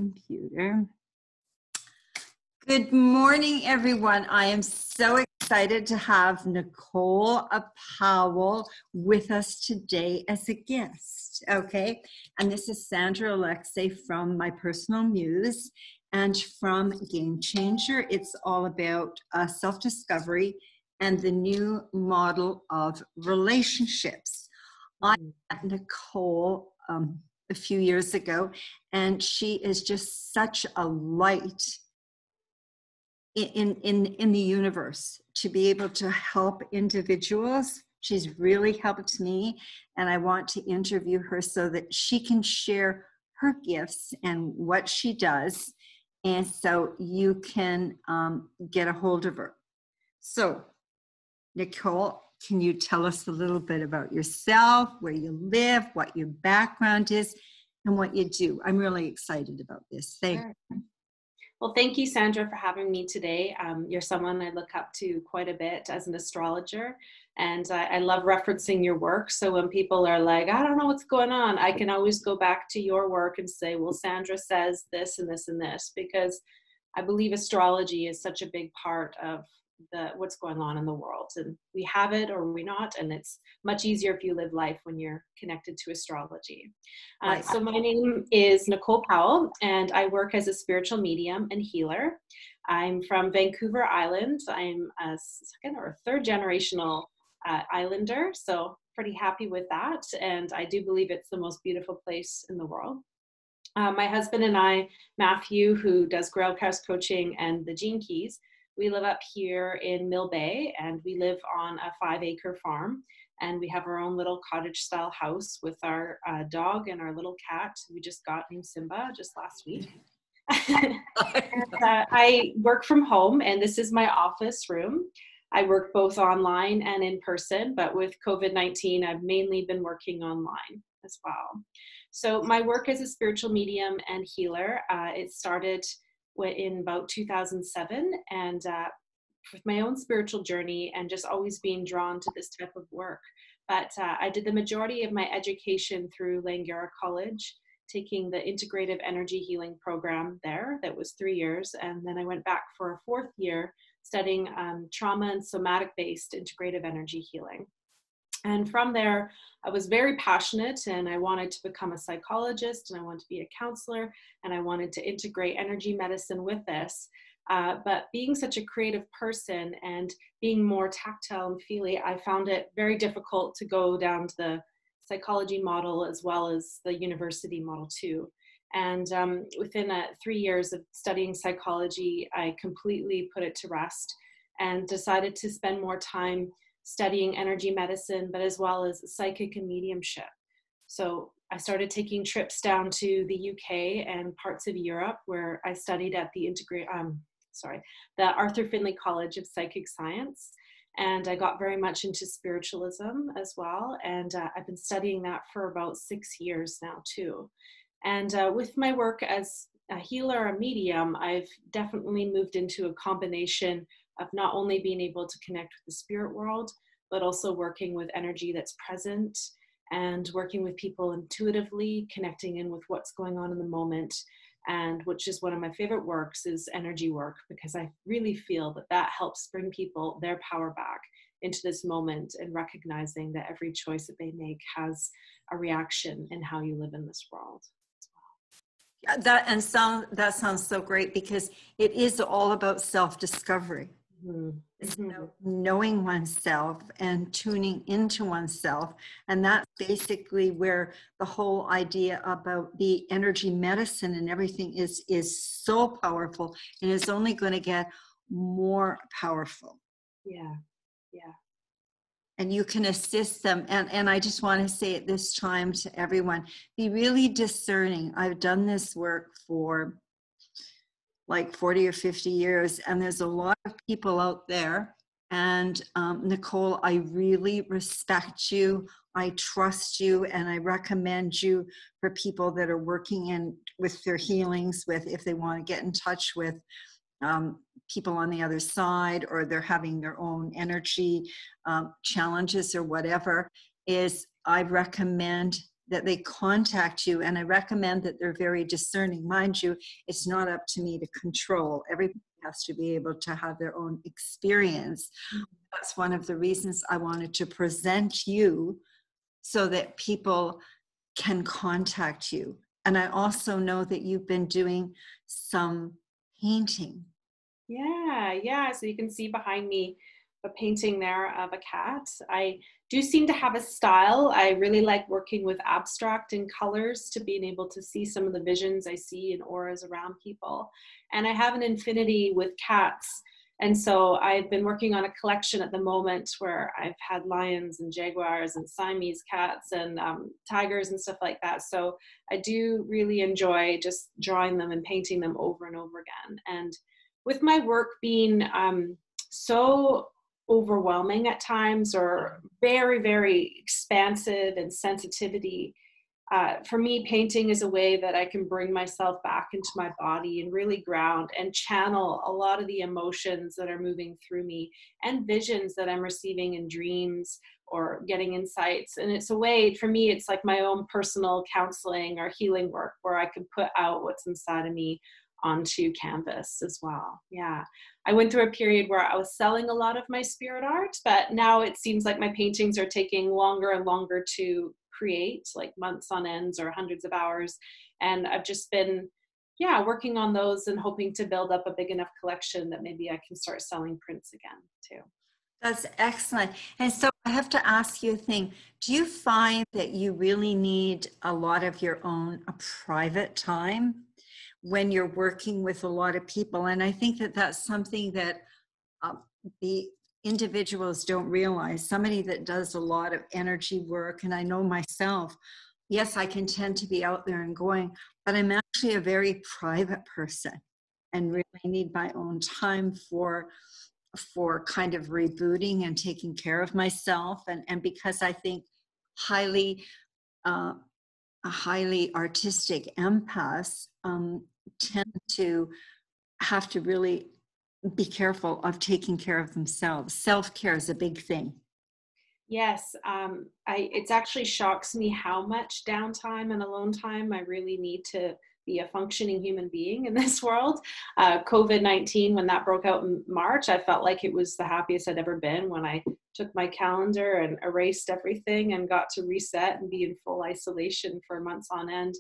Computer. Good morning, everyone. I am so excited to have Nicole Powell with us today as a guest. Okay, and this is Sandra Alexei from My Personal Muse and from Game Changer. It's all about self-discovery and the new model of relationships. I met Nicole a few years ago, and she is just such a light in the universe to be able to help individuals. She's really helped me, and I want to interview her so that she can share her gifts and what she does, and so you can get a hold of her. So, Nicole, can you tell us a little bit about yourself, where you live, what your background is, and what you do? I'm really excited about this. Thank you. Well, thank you, Sandra, for having me today. You're someone I look up to quite a bit as an astrologer, and I love referencing your work. So when people are like, I don't know what's going on, I can always go back to your work and say, well, Sandra says this and this and this, because I believe astrology is such a big part of what's going on in the world, and we have it or we not, and it's much easier if you live life when you're connected to astrology. So my name is Nicole Powell, and I work as a spiritual medium and healer. I'm from Vancouver Island. I'm a second or third generational islander, so pretty happy with that, and I do believe it's the most beautiful place in the world. My husband and I, Matthew, who does Grail House coaching and the Gene Keys, we live up here in Mill Bay, and we live on a 5-acre farm, and we have our own little cottage-style house with our dog and our little cat we just got named Simba just last week. And, I work from home, and this is my office room. I work both online and in person, but with COVID-19, I've mainly been working online as well. So my work as a spiritual medium and healer, it started in about 2007, and with my own spiritual journey and just always being drawn to this type of work. But I did the majority of my education through Langara College, taking the Integrative Energy Healing program there. That was 3 years. And then I went back for a 4th year studying trauma and somatic-based integrative energy healing. And from there, I was very passionate, and I wanted to become a psychologist, and I wanted to be a counselor, and I wanted to integrate energy medicine with this. But being such a creative person and being more tactile and feely, I found it very difficult to go down to the psychology model as well as the university model too. And within 3 years of studying psychology, I completely put it to rest and decided to spend more time studying energy medicine, but as well as psychic and mediumship. So I started taking trips down to the UK and parts of Europe, where I studied at the Arthur Findlay College of Psychic Science. And I got very much into spiritualism as well. And I've been studying that for about 6 years now too. And with my work as a healer, a medium, I've definitely moved into a combination of not only being able to connect with the spirit world, but also working with energy that's present and working with people intuitively, connecting in with what's going on in the moment. And which is one of my favorite works is energy work, because I really feel that that helps bring people their power back into this moment, and recognizing that every choice that they make has a reaction in how you live in this world. That sounds so great, because it is all about self-discovery. Mm-hmm. It's about knowing oneself and tuning into oneself, and that's basically where the whole idea about the energy medicine and everything is so powerful, and is only going to get more powerful. Yeah. And you can assist them. And I just want to say at this time to everyone, be really discerning. I've done this work for like 40 or 50 years, and there's a lot of people out there. And Nicole, I really respect you. I trust you, and I recommend you for people that are working in with their healings, with if they want to get in touch with people on the other side, or they're having their own energy challenges or whatever, is I recommend that they contact you. And I recommend that they're very discerning. Mind you, it's not up to me to control. Everybody has to be able to have their own experience. That's one of the reasons I wanted to present you so that people can contact you. And I also know that you've been doing some painting. Yeah. So you can see behind me a painting there of a cat. I do seem to have a style. I really like working with abstract and colors to being able to see some of the visions I see in auras around people. And I have an infinity with cats. And so I've been working on a collection at the moment where I've had lions and jaguars and Siamese cats and tigers and stuff like that. So I do really enjoy just drawing them and painting them over and over again. And with my work being so overwhelming at times, or very, very expansive and sensitivity, for me, painting is a way that I can bring myself back into my body and really ground and channel a lot of the emotions that are moving through me and visions that I'm receiving in dreams or getting insights. And it's a way, for me, it's like my own personal counseling or healing work where I can put out what's inside of me onto canvas as well. Yeah. I went through a period where I was selling a lot of my spirit art, but now it seems like my paintings are taking longer and longer to create, like months on ends or hundreds of hours. And I've just been, working on those and hoping to build up a big enough collection that maybe I can start selling prints again too. That's excellent. And so I have to ask you a thing. Do you find that you really need a lot of your own private time when you're working with a lot of people? And I think that that's something that the individuals don't realize. Somebody that does a lot of energy work, and I know myself, yes, I can tend to be out there and going, but I'm actually a very private person and really need my own time for kind of rebooting and taking care of myself. And because I think a highly artistic empaths tend to have to really be careful of taking care of themselves. Self-care is a big thing. Yes, it actually shocks me how much downtime and alone time I really need to be a functioning human being in this world. COVID-19, when that broke out in March, I felt like it was the happiest I'd ever been when I took my calendar and erased everything and got to reset and be in full isolation for months on end.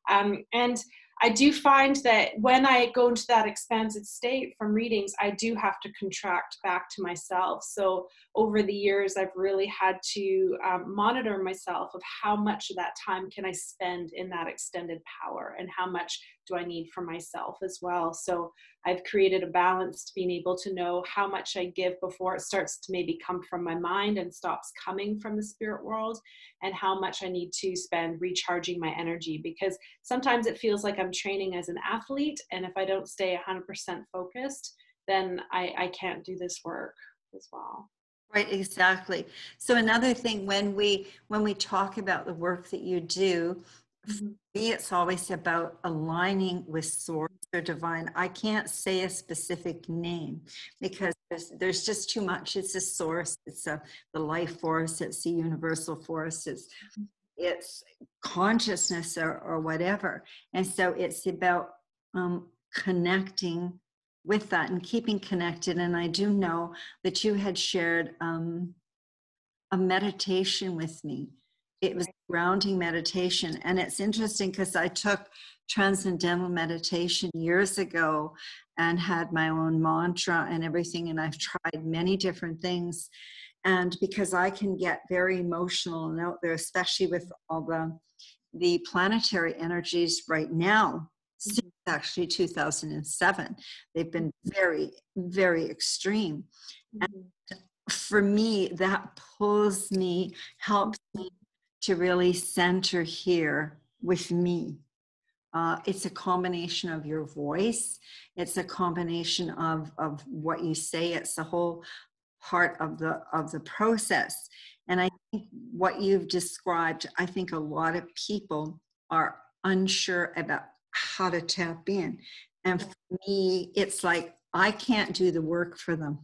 And I do find that when I go into that expansive state from readings, I do have to contract back to myself. So over the years, I've really had to monitor myself of how much of that time can I spend in that extended power and how much do I need for myself as well. So I've created a balance to being able to know how much I give before it starts to maybe come from my mind and stops coming from the spirit world, and how much I need to spend recharging my energy, because sometimes it feels like I'm training as an athlete, and if I don't stay 100% focused, then I can't do this work as well. Right, exactly. So another thing, when we talk about the work that you do, for me, it's always about aligning with source or divine. I can't say a specific name because there's just too much. It's a source, it's the life force, it's the universal force, it's consciousness or whatever. And so it's about connecting with that and keeping connected. And I do know that you had shared a meditation with me. It was grounding meditation. And it's interesting because I took transcendental meditation years ago and had my own mantra and everything. And I've tried many different things. And because I can get very emotional and out there, especially with all the planetary energies right now, since actually 2007, they've been very, very extreme. And for me, that pulls me, helps me to really center here with me. It's a combination of your voice. It's a combination of what you say. It's the whole part of the process. And I think what you've described, I think a lot of people are unsure about how to tap in. And for me, it's like, I can't do the work for them.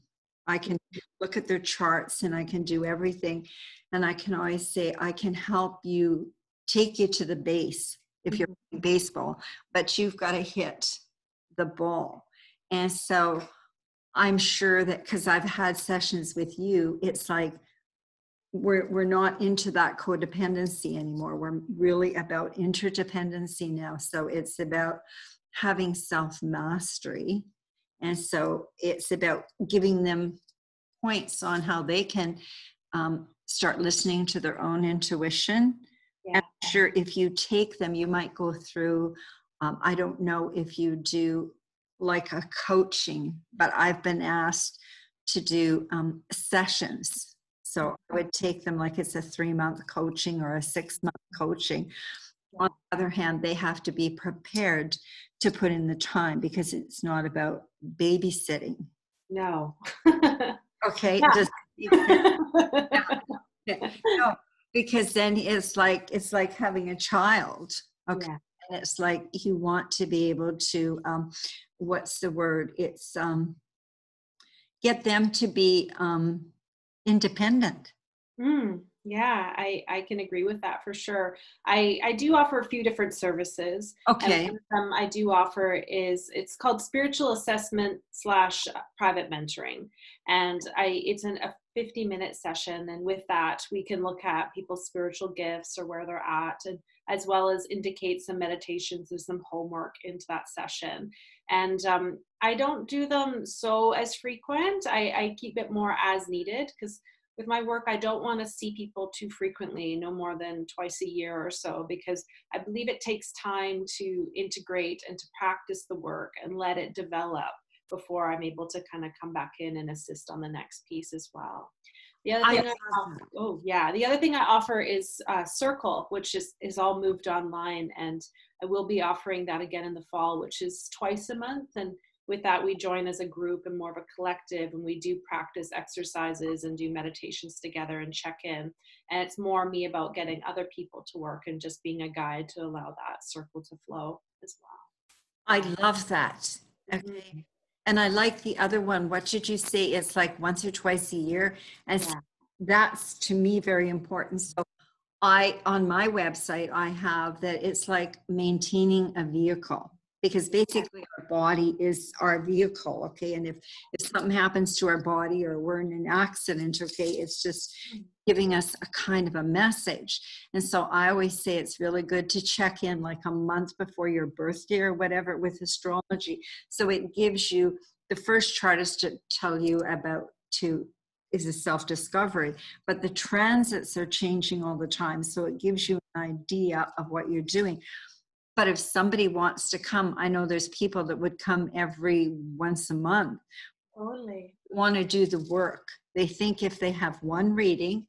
I can look at their charts and I can do everything. And I can always say, I can help you take you to the base if you're playing baseball, but you've got to hit the ball. And so I'm sure that because I've had sessions with you, it's like we're not into that codependency anymore. We're really about interdependency now. So it's about having self-mastery. And so it's about giving them points on how they can start listening to their own intuition. Yeah. And I'm sure if you take them, you might go through, I don't know if you do like a coaching, but I've been asked to do sessions. So I would take them like it's a 3-month coaching or a 6-month coaching. On the other hand, they have to be prepared to put in the time because it's not about babysitting. No. Okay. Yeah. No, because then it's like having a child. Okay. Yeah. And it's like you want to be able to, what's the word? It's get them to be independent. Yeah, I can agree with that for sure. I do offer a few different services. Okay. And one of them I do offer it's called spiritual assessment / private mentoring. And it's a 50-minute session. And with that, we can look at people's spiritual gifts or where they're at, and as well as indicate some meditations and some homework into that session. And I don't do them so as frequent. I keep it more as needed because with my work, I don't want to see people too frequently, no more than twice a year or so, because I believe it takes time to integrate and to practice the work and let it develop before I'm able to kind of come back in and assist on the next piece as well. The other thing the other thing I offer is Circle, which is all moved online, and I will be offering that again in the fall, which is twice a month. And with that, we join as a group and more of a collective, and we do practice exercises and do meditations together and check in. And it's more me about getting other people to work and just being a guide to allow that circle to flow as well. I love that. Okay. Mm-hmm. And I like the other one. What did you say? It's like once or twice a year. And that's to me very important. So on my website, I have that it's like maintaining a vehicle, because basically our body is our vehicle. Okay. And if something happens to our body or we're in an accident, okay, it's just giving us a kind of a message. And so I always say it's really good to check in like a month before your birthday or whatever with astrology. So it gives you, the first chart is to tell you about is a self-discovery, but the transits are changing all the time. So it gives you an idea of what you're doing. But if somebody wants to come, I know there's people that would come every once a month. Totally. Want to do the work. They think if they have one reading,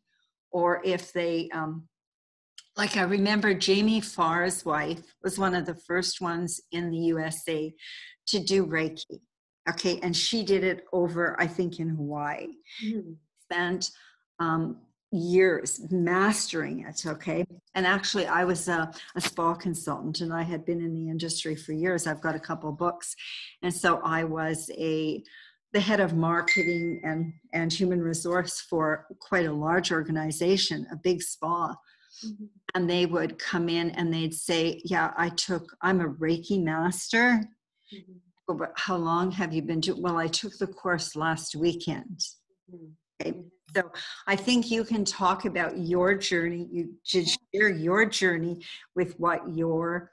or if they, like I remember Jamie Farr's wife was one of the first ones in the USA to do Reiki. Okay. And she did it over, I think, in Hawaii. Spent years mastering it. Okay. And actually I was a spa consultant, and I had been in the industry for years. I've got a couple of books. And so I was the head of marketing and human resource for quite a large organization, a big spa. Mm-hmm. And they would come in and they'd say, yeah, I'm a Reiki master. Mm-hmm. But how long have you been doing? Well, I took the course last weekend. Mm-hmm. Okay. So I think you can talk about your journey. You should share your journey with what your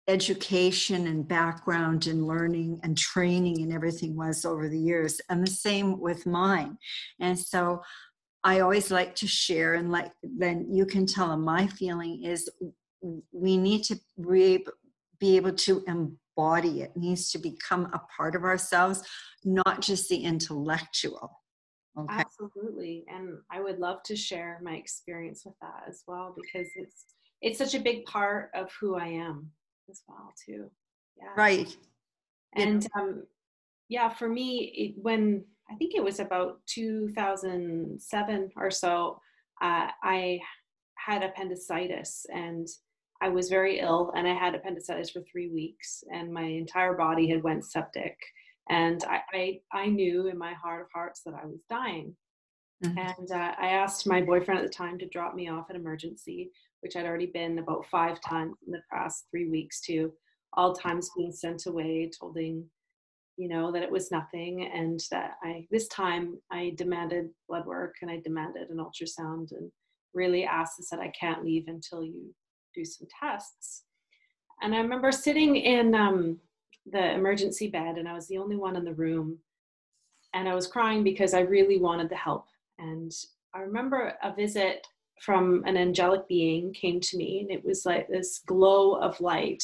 education and background and learning and training and everything was over the years. And the same with mine. And so I always like to share, and then you can tell them my feeling is we need to be able to embody it. It needs to become a part of ourselves, not just the intellectual. Okay. Absolutely. And I would love to share my experience with that as well, because it's such a big part of who I am as well too. Yeah. Right. And for me, when I think it was about 2007 or so, I had appendicitis, and I was very ill, and I had appendicitis for 3 weeks, and my entire body had went septic. And I knew in my heart of hearts that I was dying. Mhm. And I asked my boyfriend at the time to drop me off at emergency, which I'd already been about 5 times in the past 3 weeks to, all times being sent away, told that it was nothing, and that this time I demanded blood work and I demanded an ultrasound and really asked and said, I can't leave until you do some tests. And I remember sitting in the emergency bed, and I was the only one in the room, and I was crying because I really wanted the help. And I remember a visit from an angelic being came to me, and it was like this glow of light,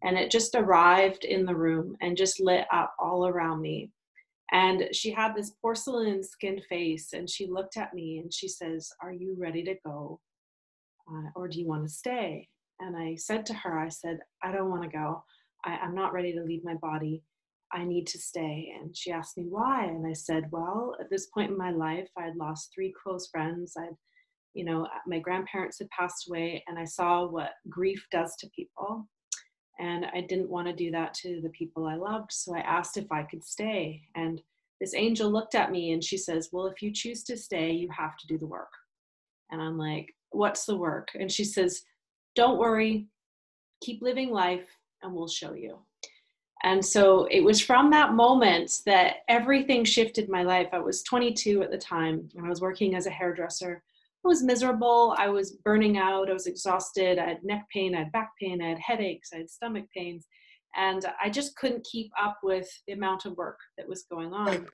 and it just arrived in the room and just lit up all around me. And she had this porcelain skinned face, and she looked at me and she says, are you ready to go? Or do you want to stay? And I said to her, I said, I don't want to go. I'm not ready to leave my body. I need to stay. And she asked me why. And I said, well, at this point in my life, I had lost 3 close friends. My grandparents had passed away, and I saw what grief does to people. And I didn't want to do that to the people I loved. So I asked if I could stay. And this angel looked at me and she says, well, if you choose to stay, you have to do the work. And I'm like, what's the work? And she says, don't worry, keep living life and we'll show you. And so it was from that moment that everything shifted in my life. I was 22 at the time, and I was working as a hairdresser. I was miserable. I was burning out. I was exhausted. I had neck pain. I had back pain. I had headaches. I had stomach pains. And I just couldn't keep up with the amount of work that was going on.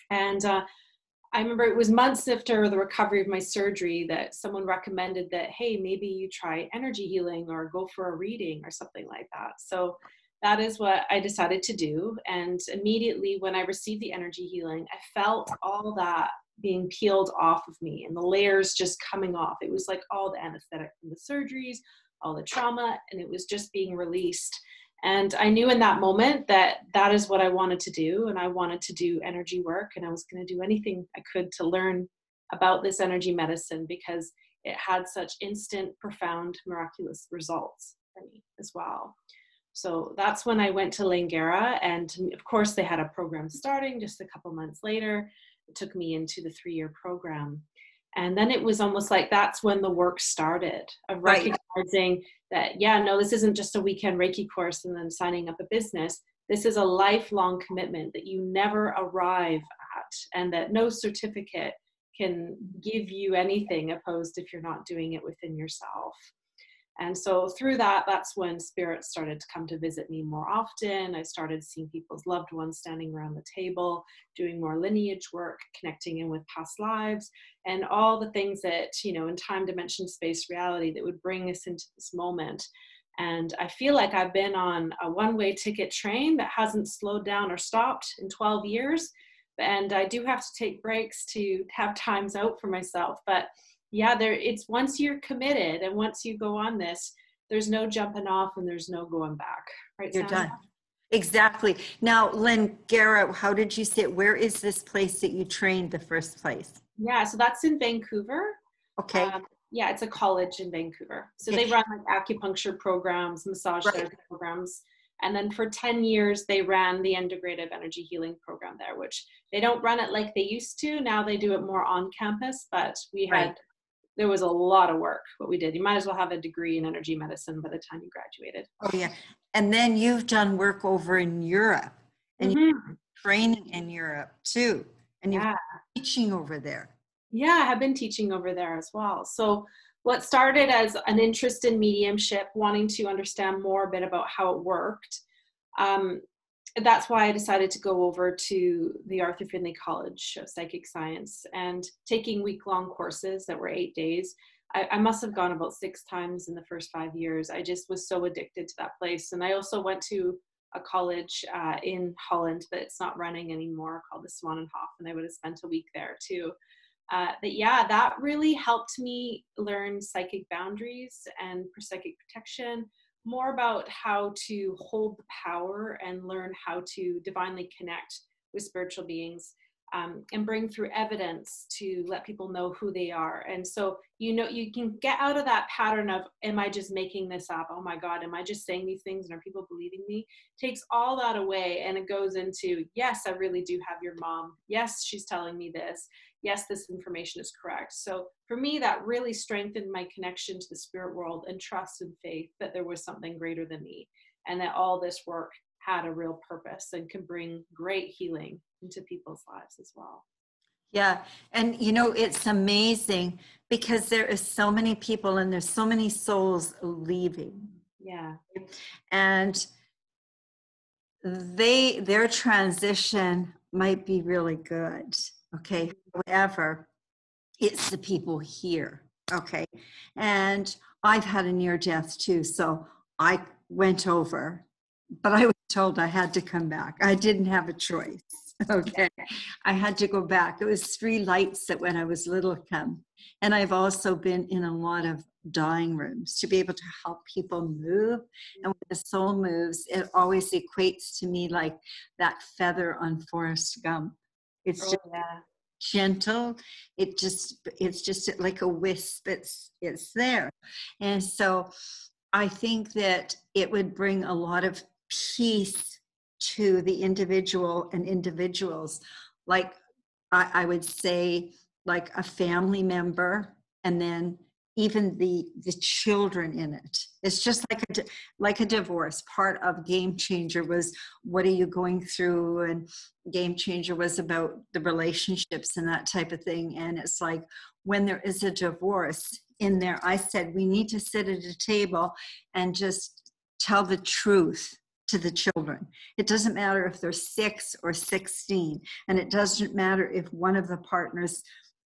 And I remember it was months after the recovery of my surgery that someone recommended that, hey, maybe you try energy healing or go for a reading or something like that. So that is what I decided to do. And immediately when I received the energy healing, I felt all that being peeled off of me and the layers just coming off. It was like all the anesthetic from the surgeries, all the trauma, and it was just being released. And I knew in that moment that that is what I wanted to do. And I wanted to do energy work, and I was going to do anything I could to learn about this energy medicine because it had such instant, profound, miraculous results for me as well. So that's when I went to Langara, and of course they had a program starting just a couple months later. It took me into the 3-year program. And then it was almost like that's when the work started of recognizing that, this isn't just a weekend Reiki course and then signing up a business. This is a lifelong commitment that you never arrive at, and that no certificate can give you anything opposed if you're not doing it within yourself. And so through that, that's when spirit started to come to visit me more often. I started seeing people's loved ones standing around the table, doing more lineage work, connecting in with past lives, and all the things that, in time, dimension, space, reality that would bring us into this moment. And I feel like I've been on a one-way ticket train that hasn't slowed down or stopped in 12 years. And I do have to take breaks to have times out for myself. But it's once you're committed and once you go on this, there's no jumping off and there's no going back. Right, You're Sandra? done. Exactly. Now, Langara, how did you say, where is this place that you trained the first place? Yeah, so that's in Vancouver. Okay. It's a college in Vancouver. So they run like acupuncture programs, massage therapy programs. And then for 10 years, they ran the integrative energy healing program there, which they don't run it like they used to. Now they do it more on campus, but there was a lot of work, what we did. You might as well have a degree in energy medicine by the time you graduated. Oh, yeah. And then you've done work over in Europe, and you're training in Europe too. And you're teaching over there. Yeah, I have been teaching over there as well. So what started as an interest in mediumship, wanting to understand more a bit about how it worked, that's why I decided to go over to the Arthur Findlay College of Psychic Science and taking week-long courses that were 8 days. I must have gone about 6 times in the first 5 years. I just was so addicted to that place. And I also went to a college in Holland, but it's not running anymore, called the Swanenhof, and I would have spent a week there too. That really helped me learn psychic boundaries and psychic protection, more about how to hold the power and learn how to divinely connect with spiritual beings. and bring through evidence to let people know who they are. And so, you know, you can get out of that pattern of, am I just making this up? Oh my God, am I just saying these things and are people believing me? Takes all that away, and it goes into, yes, I really do have your mom. Yes, she's telling me this. Yes, this information is correct. So for me, that really strengthened my connection to the spirit world and trust and faith that there was something greater than me, and that all this work had a real purpose and can bring great healing into people's lives as well. Yeah. And you know, it's amazing because there is so many people and there's so many souls leaving. Yeah. And their transition might be really good. Okay. However, it's the people here. Okay. And I've had a near death too. So I went over, but I was told I had to come back. I didn't have a choice. Okay. I had to go back. It was 3 lights that when I was little come. And I've also been in a lot of dying rooms to be able to help people move. And when the soul moves, it always equates to me like that feather on Forrest Gump. It's just gentle. It's just like a wisp. It's there. And so I think that it would bring a lot of peace to the individual and individuals. Like I would say, like a family member, and then even the children in it. It's just like a divorce. Part of Game Changer was, what are you going through? And Game Changer was about the relationships and that type of thing. And it's like, when there is a divorce in there, I said, we need to sit at a table and just tell the truth to the children. It doesn't matter if they're 6 or 16, and it doesn't matter if one of the partners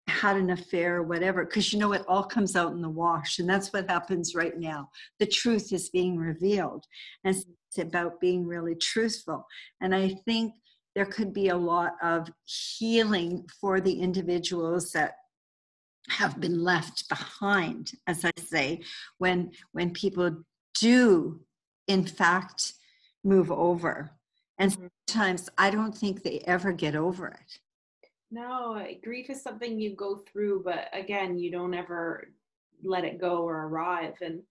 had an affair or whatever, because you know it all comes out in the wash, and that's what happens right now. The truth is being revealed, and it's about being really truthful. And I think there could be a lot of healing for the individuals that have been left behind, as I say, when people do in fact move over. And sometimes I don't think they ever get over it. No, grief is something you go through, but again, you don't ever let it go or arrive. And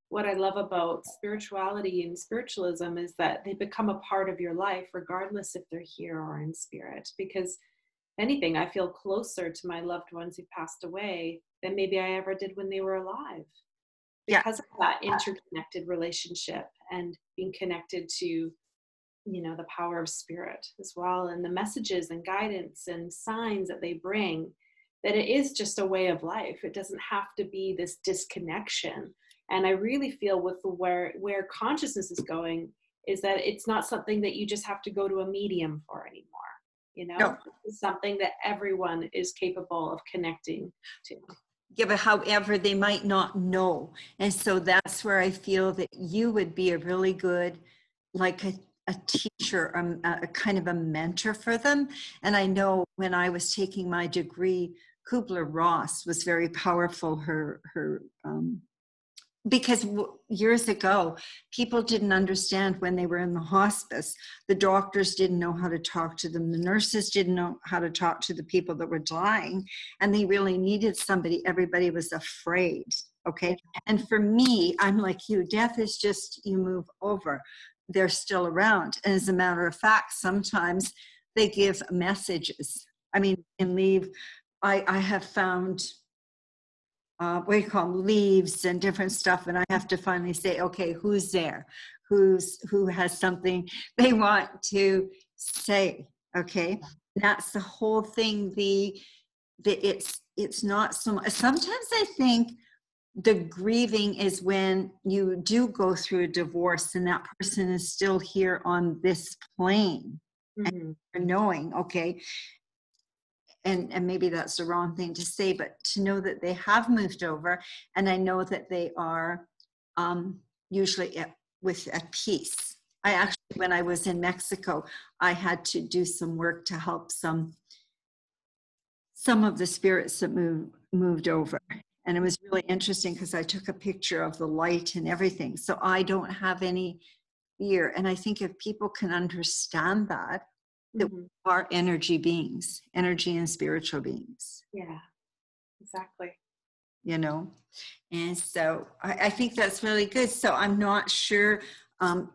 what I love about spirituality and spiritualism is that they become a part of your life, regardless if they're here or in spirit. Because if anything, I feel closer to my loved ones who passed away than maybe I ever did when they were alive. Because of that interconnected relationship and being connected to, you know, the power of spirit as well, and the messages and guidance and signs that they bring, that it is just a way of life. It doesn't have to be this disconnection. And I really feel with where consciousness is going is that it's not something that you just have to go to a medium for anymore. You know, No. It's something that everyone is capable of connecting to. Yeah, but however, they might not know. And so that's where I feel that you would be a really good, like a teacher, a kind of a mentor for them. And I know when I was taking my degree, Kubler-Ross was very powerful. Because years ago, people didn't understand when they were in the hospice. The doctors didn't know how to talk to them. The nurses didn't know how to talk to the people that were dying. And they really needed somebody. Everybody was afraid. Okay. And for me, I'm like you. Death is just, you move over. They're still around. And as a matter of fact, sometimes they give messages. I mean, in leave, I have found what do you call them, leaves and different stuff, and I have to finally say, okay, who's there, who has something they want to say. Okay, that's the whole thing. It's not so much. Sometimes I think the grieving is when you do go through a divorce and that person is still here on this plane, and you're knowing, okay, and maybe that's the wrong thing to say, but to know that they have moved over, and I know that they are usually with at peace. I actually, when I was in Mexico, I had to do some work to help some of the spirits that moved over. And it was really interesting because I took a picture of the light and everything. So I don't have any fear. And I think if people can understand that, that we are energy beings, energy and spiritual beings. Yeah, exactly. You know, and so I think that's really good. So I'm not sure. I'm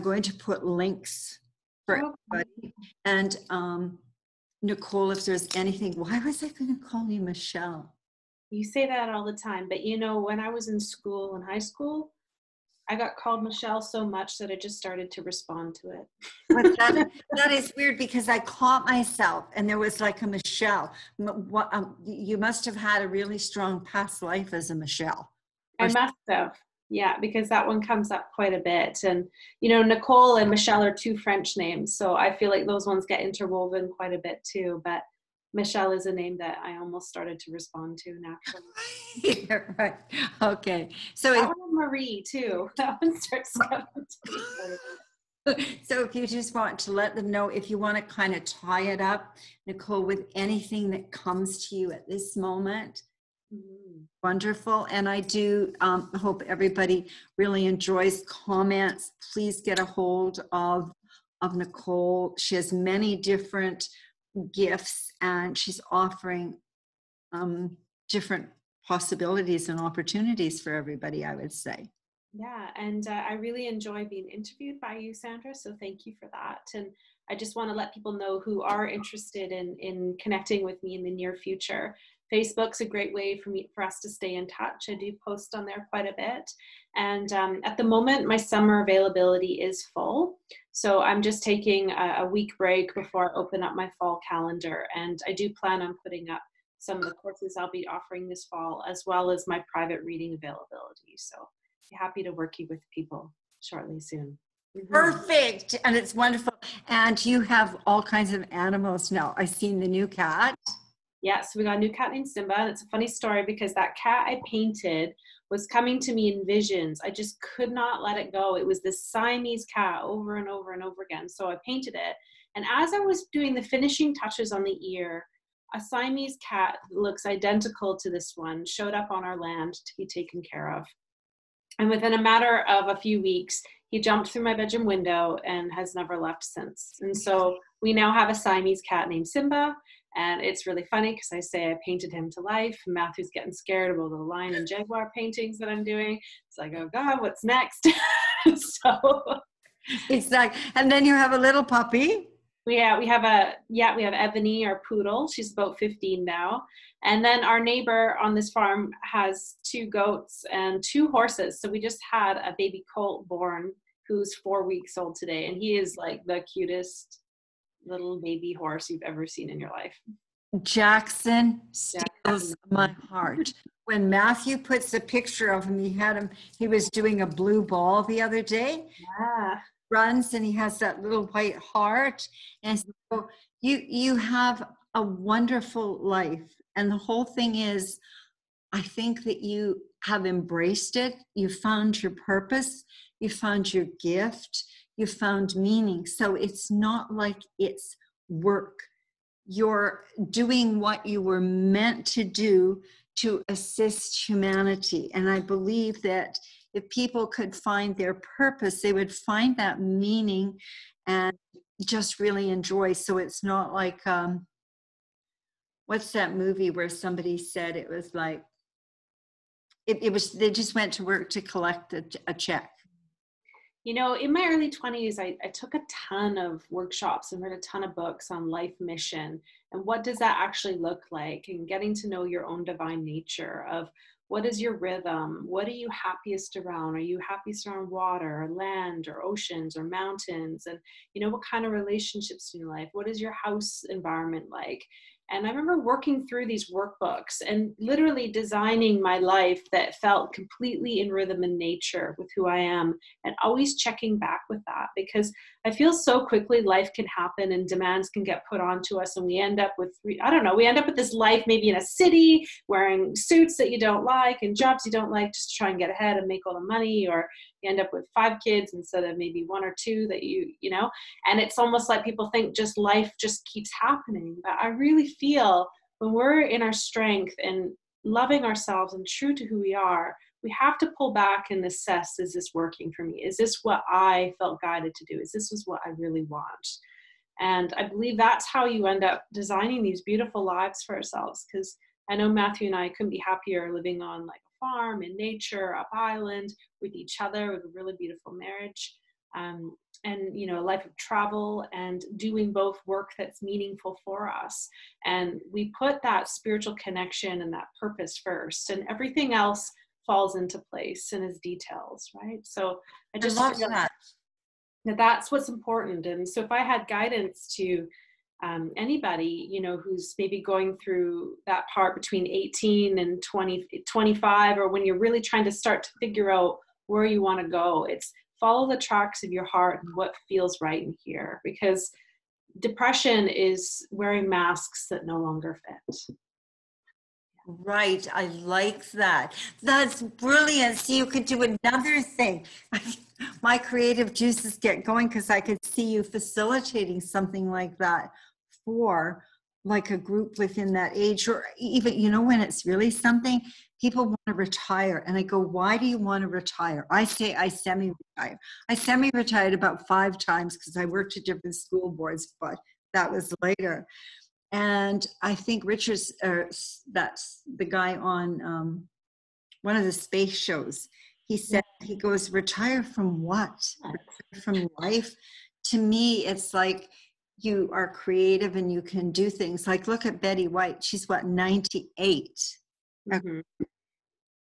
going to put links for everybody. And Nicole, if there's anything, why was I going to call you Michelle? You say that all the time, but you know, when I was in school, in high school, I got called Michelle so much that I just started to respond to it. But that is weird, because I caught myself and there was like a Michelle. You must have had a really strong past life as a Michelle. I must have. Yeah, because that one comes up quite a bit. And, you know, Nicole and Michelle are two French names. So I feel like those ones get interwoven quite a bit too. But Michelle is a name that I almost started to respond to naturally. Right. Okay. So that one, Marie too. That one starts coming to me. So if you just want to let them know, if you want to kind of tie it up, Nicole, with anything that comes to you at this moment, wonderful. And I do hope everybody really enjoys comments. Please get a hold of Nicole. She has many different gifts, and she's offering different possibilities and opportunities for everybody, I would say. Yeah, and I really enjoy being interviewed by you, Sandra, so thank you for that. And I just want to let people know who are interested in connecting with me in the near future. Facebook's a great way for us to stay in touch. I do post on there quite a bit. And at the moment, my summer availability is full. So I'm just taking a week break before I open up my fall calendar. And I do plan on putting up some of the courses I'll be offering this fall, as well as my private reading availability. So be happy to work with people shortly soon. Perfect. And it's wonderful. And you have all kinds of animals now. I've seen the new cat. Yeah, so we got a new cat named Simba, and it's a funny story because that cat I painted was coming to me in visions. I just could not let it go. It was this Siamese cat over and over and over again. So I painted it. And as I was doing the finishing touches on the ear, a Siamese cat that looks identical to this one showed up on our land to be taken care of. And within a matter of a few weeks, he jumped through my bedroom window and has never left since. And so we now have a Siamese cat named Simba. And it's really funny because I say I painted him to life. Matthew's getting scared about the lion and jaguar paintings that I'm doing. It's like, oh God, what's next? So exactly. And then you have a little puppy. We have Ebony, our poodle. She's about 15 now. And then our neighbor on this farm has 2 goats and 2 horses. So we just had a baby colt born who's 4 weeks old today. And he is like the cutest little baby horse you've ever seen in your life. Jackson steals my heart. When Matthew puts a picture of him, he was doing a blue ball the other day. Yeah. Runs, and he has that little white heart. And so you have a wonderful life. And the whole thing is, I think that you have embraced it. You found your purpose. You found your gift. You found meaning. So it's not like it's work. You're doing what you were meant to do to assist humanity. And I believe that if people could find their purpose, they would find that meaning and just really enjoy. So it's not like, what's that movie where somebody said it was like, it was, they just went to work to collect a check. You know, in my early 20s, I took a ton of workshops and read a ton of books on life mission and what does that actually look like, and getting to know your own divine nature of what is your rhythm? What are you happiest around? Are you happiest around water or land or oceans or mountains? And, you know, what kind of relationships in your life? What is your house environment like? And I remember working through these workbooks and literally designing my life that felt completely in rhythm and nature with who I am, and always checking back with that, because I feel so quickly life can happen and demands can get put onto us. And we end up with, we end up with this life maybe in a city wearing suits that you don't like and jobs you don't like just to try and get ahead and make all the money, or you end up with 5 kids instead of maybe 1 or 2 that you know, and it's almost like people think just life just keeps happening. But I really feel when we're in our strength and loving ourselves and true to who we are, we have to pull back and assess, is this working for me? Is this what I felt guided to do? Is this what I really want? And I believe that's how you end up designing these beautiful lives for ourselves. Because I know Matthew and I couldn't be happier living on like a farm in nature, up island with each other, with a really beautiful marriage. And you know, a life of travel and doing both work that's meaningful for us. And we put that spiritual connection and that purpose first, and everything else falls into place and is details, right? So I just love feel that. that's what's important. And so if I had guidance to anybody, you know, who's maybe going through that part between 18 and 25, or when you're really trying to start to figure out where you want to go, it's follow the tracks of your heart and what feels right in here, because depression is wearing masks that no longer fit. Right. I like that. That's brilliant. So you could do another thing. My creative juices get going because I could see you facilitating something like that for like a group within that age, or even, you know, when it's really something, people want to retire. And I go, why do you want to retire? I say I semi-retire. I semi-retired about 5 times because I worked at different school boards, but that was later. And I think Richard's, that's the guy on one of the space shows. He said, he goes, retire from what? Retire from life? To me, it's like you are creative and you can do things. Like, look at Betty White. She's what, 98? Mm-hmm.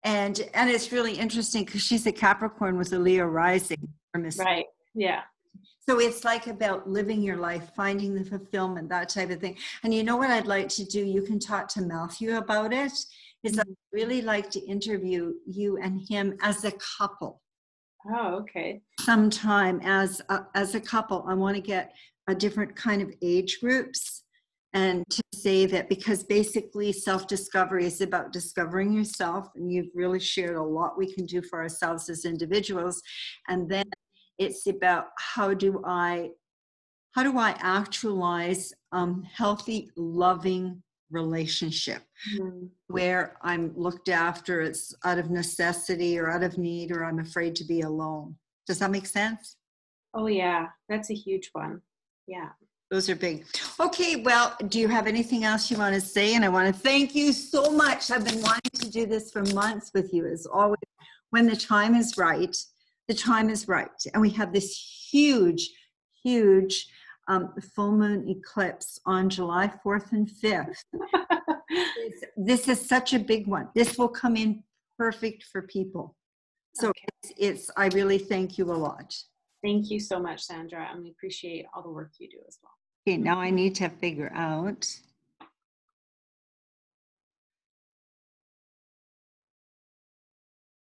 And it's really interesting because she's a Capricorn with a Leo rising. Right. Yeah. So it's like about living your life, finding the fulfillment, that type of thing. And you know what I'd like to do? You can talk to Matthew about it. Is I'd really like to interview you and him as a couple. Oh, okay. Sometime as a couple. I want to get a different kind of age groups, and to say that, because basically self-discovery is about discovering yourself, and you've really shared a lot we can do for ourselves as individuals. And then it's about how do I actualize healthy, loving relationship where I'm looked after. It's out of necessity or out of need, or I'm afraid to be alone. Does that make sense? Oh yeah, that's a huge one. Yeah. Those are big. Okay, well, do you have anything else you want to say? And I want to thank you so much. I've been wanting to do this for months with you. As always, when the time is right, the time is right. And we have this huge, huge full moon eclipse on July 4th and 5th. This is such a big one. This will come in perfect for people. So okay. I really thank you a lot. Thank you so much, Sandra. And we appreciate all the work you do as well. Okay, now I need to figure out.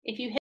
If you hit